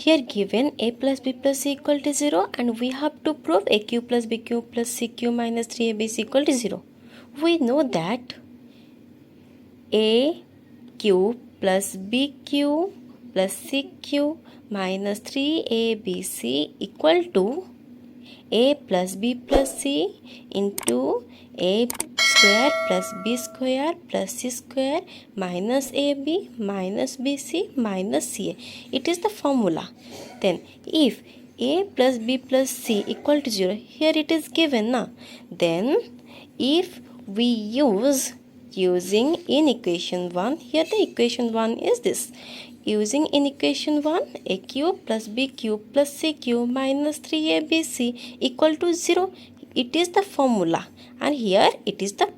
Here given a plus b plus c equal to 0 and we have to prove aq plus bq plus cq minus 3ab is equal to 0. We know that aq plus bq plus cq minus 3abc equal to a plus b plus c into a square plus b square plus c square minus ab minus bc minus ca. It is the formula. Then if a plus b plus c equal to 0, here it is given na. Then if we using in equation 1, here the equation 1 is this. Using in equation 1, aq plus bq plus cq minus 3abc equal to 0. It is the formula and here it is the